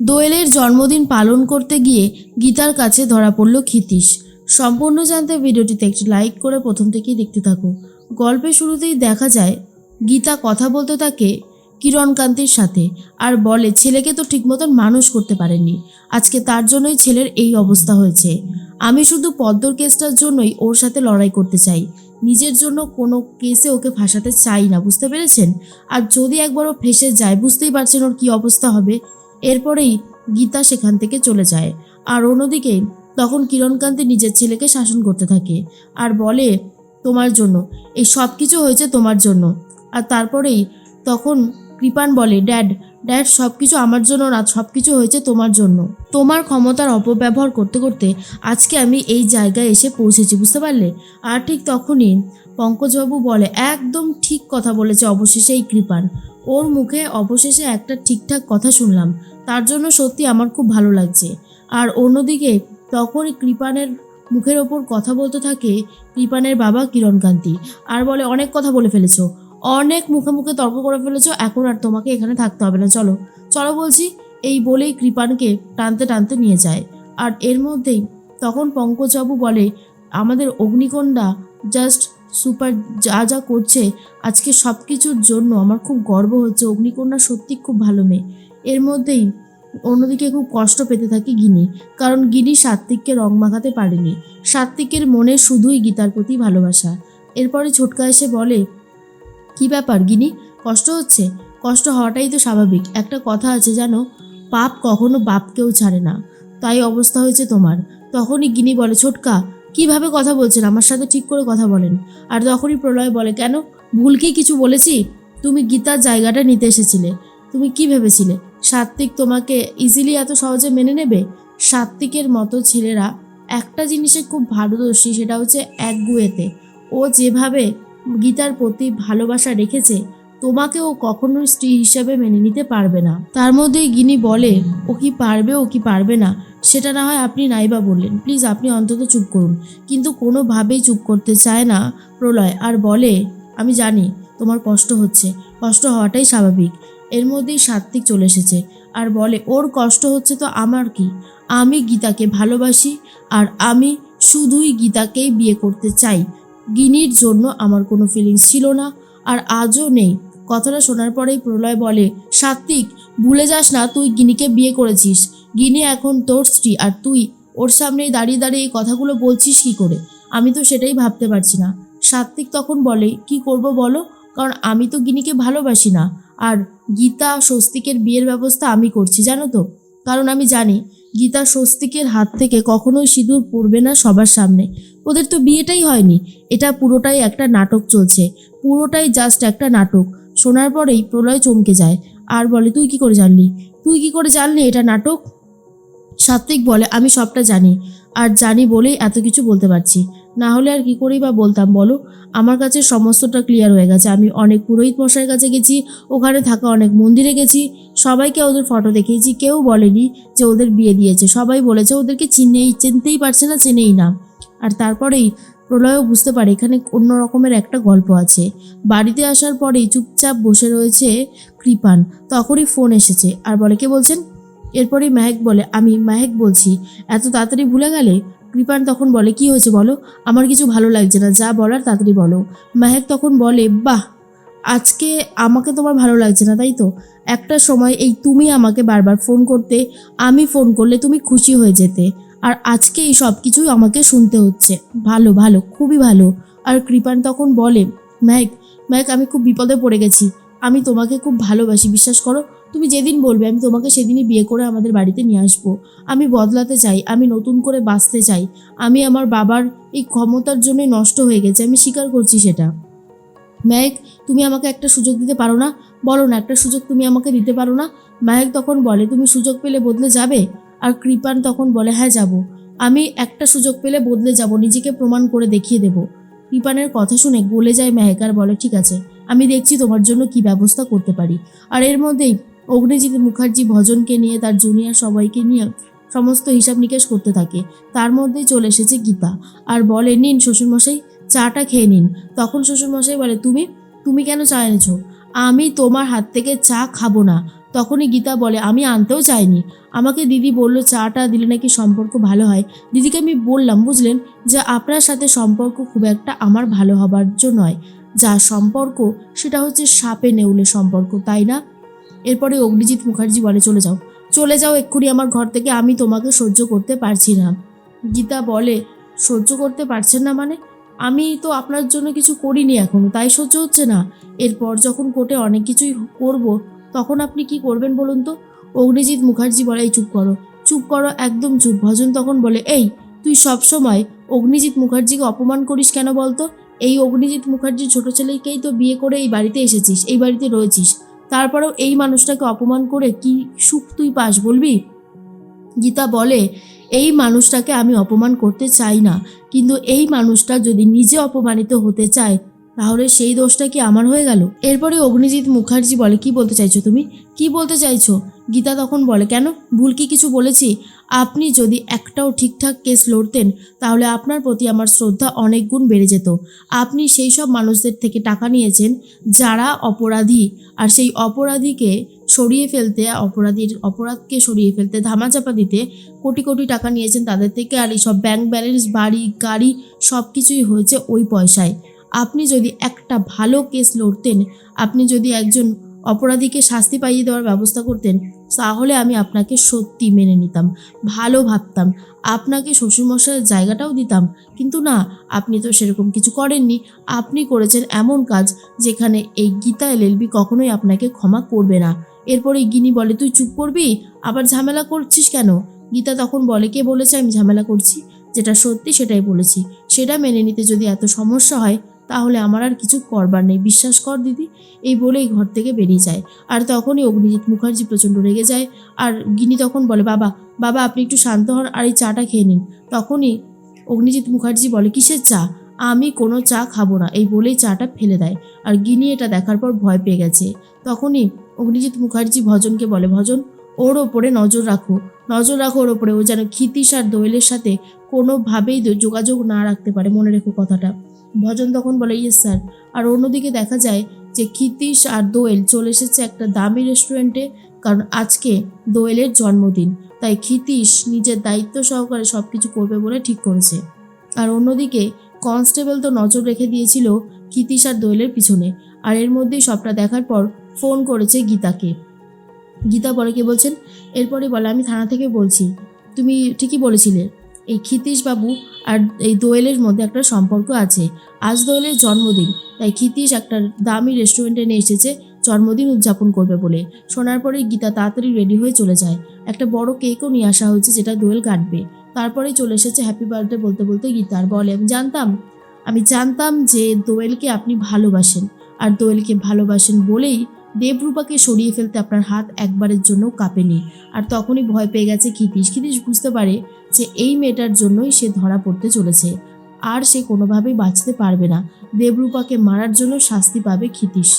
দোয়েলের জন্মদিন পালন করতে গিয়ে গীতার কাছে ধরা পড়ল ক্ষিতীশ। সম্পূর্ণ জানতে ভিডিওটিতে একটি লাইক করে প্রথম থেকেই দেখতে থাকো। গল্পের শুরুতেই দেখা যায় গীতা কথা বলতে থাকে কিরণকান্তির সাথে, আর বলে ছেলেকে তো ঠিক মতন মানুষ করতে পারেননি, আজকে তার জন্যই ছেলের এই অবস্থা হয়েছে। আমি শুধু পদ্মর কেসটার জন্যই ওর সাথে লড়াই করতে চাই, নিজের জন্য কোনো কেসে ওকে ফাঁসাতে চাই না, বুঝতে পেরেছেন? আর যদি একবারও ফেঁসে যায় বুঝতেই পারছেন ওর কী অবস্থা হবে। এরপরেই গীতা সেখান থেকে চলে যায়। আর অন্যদিকে তখন কিরণকান্তি নিজের ছেলেকে শাসন করতে থাকে আর বলে তোমার জন্য এই সব কিছু হয়েছে, তোমার জন্য। আর তারপরেই তখন কৃপান বলে ড্যাড ড্যাড সব কিছু আমার জন্য না, সব কিছু হয়েছে তোমার জন্য। তোমার ক্ষমতার অপব্যবহার করতে করতে আজকে আমি এই জায়গায় এসে পৌঁছেছি, বুঝতে পারলে? আর ঠিক তখনই পঙ্কজবাবু বলে একদম ঠিক কথা বলেছে অবশেষে এই কৃপান, ওর মুখে অবশেষে একটা ঠিকঠাক কথা শুনলাম, তার জন্য সত্যি আমার খুব ভালো লাগছে। আর অন্যদিকে তখনই কৃপানের মুখের ওপর কথা বলতে থাকে কৃপানের বাবা কিরণকান্তি, আর বলে অনেক কথা বলে ফেলেছো, অনেক মুখে মুখে তর্ক করে ফেলেছো, এখন আর তোমাকে এখানে থাকতে হবে না, চলো চলো বলছি। এই বলেই কৃপানকে টানতে টানতে নিয়ে যায়। আর এর মধ্যেই তখন পঙ্কজবাবু বলে আমাদের অগ্নিকন্যা জাস্ট সুপার, যা যা করছে আজকে সব কিছুর জন্য আমার খুব গর্ব হচ্ছে, অগ্নিকন্যা সত্যি খুব ভালো মেয়ে। এর মধ্যেই অন্যদিকে খুব কষ্ট পেতে থাকে গিনি, কারণ গিনি সাত্ত্বিককে রং মাখাতে পারেনি। সাত্ত্বিকের মনে শুধুই গীতার প্রতি ভালোবাসা। এরপরে ছোটকা এসে বলে কি ব্যাপার গিনি, কষ্ট হচ্ছে? কষ্ট হওয়াটাই তো স্বাভাবিক, একটা কথা আছে জানো, পাপ কখনো বাপকেও ছাড়ে না, তাই অবস্থা হয়েছে তোমার। তখনই গিনি বলে ছোটকা কিভাবে কথা বলছেন, আমার সাথে ঠিক করে কথা বলেন। আর তখনই প্রলয় বলে কেন, ভুল কি কিছু বলেছি? তুমি গীতার জায়গাটা নিতে এসেছিলে, তুমি কি ভেবেছিলে সাত্ত্বিক তোমাকে ইজিলি এত সহজে মেনে নেবে? সাত্ত্বিকের মতো ছেলেরা একটা জিনিসে খুব ভালোদর্শী, সেটা হচ্ছে একগুঁয়েতে। ও যেভাবে গীতার প্রতি ভালোবাসা রেখেছে, তোমাকে ও কখনোই স্ত্রী হিসাবে মেনে নিতে পারবে না। তার মধ্যেই গিনি বলে ও কি পারবে, ও কি পারবে না সেটা না হয় আপনি নাইবা বললেন, প্লিজ আপনি অন্তত চুপ করুন। কিন্তু কোনোভাবেই চুপ করতে চায় না প্রলয়, আর বলে আমি জানি তোমার কষ্ট হচ্ছে, কষ্ট হওয়াটাই স্বাভাবিক। এর মধ্যেই সাত্ত্বিক চলে এসেছে আর বলে ওর কষ্ট হচ্ছে তো আমার কি, আমি গীতাকে ভালোবাসি আর আমি শুধুই গীতাকেই বিয়ে করতে চাই। গিনির জন্য আমার কোনো ফিলিংস ছিল না, আর আজও নেই। কথাটা শোনার পরেই প্রলয় বলে সাত্ত্বিক ভুলে যাস না তুই গিনিকে বিয়ে করেছিস, গিনি এখন তোর স্ত্রী, আর তুই ওর সামনেই দাঁড়িয়ে দাঁড়িয়ে এই কথাগুলো বলছিস কি করে? আমি তো সেটাই ভাবতে পারছি না। সাত্ত্বিক তখন বলে কি করব বলো, কারণ আমি তো গিনিকে ভালোবাসি না, আর গীতা স্বস্তিকের বিয়ের ব্যবস্থা আমি করছি জানো তো, কারণ আমি জানি গীতা স্বস্তিকের হাত থেকে কখনোই সিঁদুর পড়বে না সবার সামনে। ওদের তো বিয়েটাই হয়নি, এটা পুরোটাই একটা নাটক চলছে, পুরোটাই জাস্ট একটা নাটক। শোনার পরেই প্রলয় চমকে যায় আর বলে তুই কি করে জানলি, তুই কি করে জানলি এটা নাটক? সাত্ত্বিক বলে আমি সবটা জানি, আর জানি বলেই এত কিছু বলতে পারছি, না হলে আর কি করেই বা বলতাম বলো। আমার কাছে সমস্তটা ক্লিয়ার হয়ে গেছে, আমি অনেক পুরোহিত মশাইয়ের কাছে গেছি, ওখানে থাকা অনেক মন্দিরে গেছি, সবাইকে ওদের ফটো দেখিয়েছি, কেউ বলেনি যে ওদের বিয়ে দিয়েছে, সবাই বলেছে ওদেরকে চিনতেই পারছে না, চেনেই না। আর তারপরেই প্রলয়ও বুঝতে পারে এখানে অন্য রকমের একটা গল্প আছে। বাড়িতে আসার পরেই চুপচাপ বসে রয়েছে কৃপান, তখনই ফোন এসেছে আর বলে কে বলছেন? এরপরেই মেহেক বলে আমি মেহেক বলছি, এত তাড়াতাড়ি ভুলে গেলে? কৃপান তখন বলে কি হয়েছে বলো, আমার কিছু ভালো লাগছে না, যা বলার তাড়াতাড়ি বলো। মেহেক তখন বলে বাহ, আজকে আমাকে তোমার ভালো লাগছে না তাই তো? একটা সময় এই তুমি আমাকে বারবার ফোন করতে, আমি ফোন করলে তুমি খুশি হয়ে যেতে, আর আজকে এই সব কিছুই আমাকে শুনতে হচ্ছে। ভালো ভালো, খুবই ভালো। আর কৃপান তখন বলে মেহেক মেহেক আমি খুব বিপদে পড়ে গেছি, আমি তোমাকে খুব ভালোবাসি, বিশ্বাস করো, তুমি যেদিন বলবে আমি তোমাকে সেদিনই বিয়ে করে আমাদের বাড়িতে নিয়ে আসবো। আমি বদলাতে চাই, আমি নতুন করে বাঁচতে চাই, আমি আমার বাবার এই ক্ষমতার জন্যই নষ্ট হয়ে গেছে, আমি স্বীকার করছি সেটা। মেহেক তুমি আমাকে একটা সুযোগ দিতে পারো না, বলো না একটা সুযোগ তুমি আমাকে দিতে পারো না? মেহেক তখন বলে তুমি সুযোগ পেলে বদলে যাবে? আর কৃপান তখন বলে হ্যাঁ যাব, আমি একটা সুযোগ পেলে বদলে যাব, নিজেকে প্রমাণ করে দেখিয়ে দেব। কৃপানের কথা শুনে গলে যায় মেহেক আর বলে ঠিক আছে, আমি দেখছি তোমার জন্য কি ব্যবস্থা করতে পারি। আর এর মধ্যেই অগ্নিজিৎ মুখার্জি ভজনকে নিয়ে তার জুনিয়র সবাইকে নিয়ে সমস্ত হিসাব নিকেশ করতে থাকে। তার মধ্যেই চলে এসেছে গীতা আর বলে নিন শ্বশুরমশাই, চাটা খেয়ে নিন। তখন শ্বশুরমশাই বলে তুমি তুমি কেন চা এনেছো? আমি তোমার হাত থেকে চা খাবো না, তখনই গীতা বলে আমি আনতেও চাইনি, আমাকে দিদি বললো চাটা দিলে নাকি সম্পর্ক ভালো হয়। দিদিকে আমি বললাম বুঝলেন যে আপনার সাথে সম্পর্ক খুব একটা আমার ভালো হবার জন্য নয়, যা সম্পর্ক সেটা হচ্ছে সাপে নেউলে সম্পর্ক, তাই না? এরপরে অগ্নিজিৎ মুখার্জি বলে চলে যাও, চলে যাও এক্ষুনি আমার ঘর থেকে, আমি তোমাকে সহ্য করতে পারছি না। গীতা বলে সহ্য করতে পারছেন না মানে? আমি তো আপনার জন্য কিছু করিনি এখনো, তাই সহ্য হচ্ছে না? এরপর যখন কোর্টে অনেক কিছুই করব তখন আপনি কি করবেন বলুন তো? অগ্নিজিৎ মুখার্জি বলে এই চুপ করো, চুপ করো, একদম চুপ। ভজন তখন বলে এই তুই সবসময় অগ্নিজিৎ মুখার্জিকে অপমান করিস কেন বলতো? এই অগ্নিজিৎ মুখার্জির ছোট ছেলেকেই তো বিয়ে করে এই বাড়িতে এসেছিস, এই বাড়িতে রয়েছিস, তারপরেও এই মানুষটাকে অপমান করে কি সুখ তুই পাস বলবি? গীতা বলে এই মানুষটাকে আমি অপমান করতে চাই না, কিন্তু এই মানুষটা যদি নিজে অপমানিত হতে চায় তাহলে সেই দোষটা কি আমার হয়ে গেল? এরপরে অগ্নিজিৎ মুখার্জি বলে কি বলতে চাইছো তুমি, কি বলতে চাইছো? গীতা তখন বলে কেন, ভুল কি কিছু বলেছি? আপনি যদি একটাও ঠিকঠাক কেস লড়তেন তাহলে আপনার প্রতি আমার শ্রদ্ধা অনেক গুণ বেড়ে যেত। আপনি সেই সব মানুষদের থেকে টাকা নিয়েছেন যারা অপরাধী, আর সেই অপরাধীকে সরিয়ে ফেলতে, অপরাধকে সরিয়ে ফেলতে, ধামাচাপা দিতে কোটি কোটি টাকা নিয়েছেন তাদের থেকে, আর এই সব ব্যাংক ব্যালেন্স, বাড়ি গাড়ি সব কিছুই হয়েছে ওই পয়সায়। আপনি যদি একটা ভালো কেস লড়তেন, আপনি যদি একজন অপরাধীকে শাস্তি পাইয়ে দেওয়ার ব্যবস্থা করতেন, তাহলে আমি আপনাকে সত্যি মেনে নিতাম, ভালো ভাবতাম, আপনাকে শ্বশুরমশাইয়ের জায়গাটাও দিতাম। কিন্তু না, আপনি তো সেরকম কিছু করেননি। আপনি করেছেন এমন কাজ যেখানে এই গীতা এলএলবি কখনোই আপনাকে ক্ষমা করবে না। এরপরে গিনি বলে তুই চুপ করবি, আবার ঝামেলা করছিস কেন? গীতা তখন বলে কে বলেছে আমি ঝামেলা করছি? যেটা সত্যি সেটাই বলেছি, সেটা মেনে নিতে যদি এত সমস্যা হয় তাহলে আমার আর কিছু করবার নেই, বিশ্বাস কর দিদি। এই বলেই ঘর থেকে বেরিয়ে যায়। আর তখনই অগ্নিজিৎ মুখার্জি প্রচণ্ড রেগে যায়। আর গিনি তখন বলে বাবা বাবা আপনি একটু শান্ত হন আর এই চাটা খেয়ে নিন। তখনই অগ্নিজিৎ মুখার্জি বলে কিসের চা, আমি কোনো চা খাবো না, এই বলেই চাটা ফেলে দেয়। আর গিনি এটা দেখার পর ভয় পেয়ে গেছে। তখনই অগ্নিজিৎ মুখার্জি ভজনকে বলে ভজন ওর ওপরে নজর রাখো, নজর রাখো ওর ওপরে, ও যেন ক্ষিতীশ আর দোয়েলের সাথে কোনোভাবেই যোগাযোগ না রাখতে পারে, মনে রেখো কথাটা। ভজন তখন বলে ইয়েস স্যার। আর অন্যদিকে দেখা যায় যে ক্ষিতীশ আর দোয়েল চলে এসেছে একটা দামি রেস্টুরেন্টে, কারণ আজকে দোয়েলের জন্মদিন, তাই ক্ষিতীশ নিজের দায়িত্ব সহকারে সব কিছু করবে বলে ঠিক করেছে। আর অন্যদিকে কনস্টেবল তো নজর রেখে দিয়েছিল ক্ষিতীশ আর দোয়েলের পিছনে, আর এর মধ্যেই সবটা দেখার পর ফোন করেছে গীতাকে। গীতা বলে কে বলছেন? এরপরে বলে আমি থানা থেকে বলছি, তুমি ঠিকই বলেছিলে, এই ক্ষিতীশ বাবু আর এই দোয়েলের মধ্যে একটা সম্পর্ক আছে। আজ দোয়েলের জন্মদিন, তাই ক্ষিতীশ একটা দামি রেস্টুরেন্টে নিয়ে এসেছে জন্মদিন উদযাপন করবে বলে। শোনার পরে গীতা তাড়াতাড়ি রেডি হয়ে চলে যায়। একটা বড় কেকও নিয়ে আসা হয়েছে যেটা দোয়েল কাটবে। তারপরেই চলে এসেছে হ্যাপি বার্থডে বলতে বলতে গীতার বলে আমি জানতাম যে দোয়েলকে আপনি ভালোবাসেন, আর দোয়েলকে ভালোবাসেন বলেই দেবরূপাকে সরিয়ে ফেলতে আপনার হাত একবারের জন্য কাঁপেনি। আর তখনই ভয় পেয়ে গেছে ক্ষিতীশ। ক্ষিতীশ বুঝতে পারে যে এই মেয়েটার জন্যই সে ধরা পড়তে চলেছে, আর সে কোনোভাবেই বাঁচতে পারবে না। দেবরূপাকে মারার জন্য শাস্তি পাবে ক্ষিতীশ।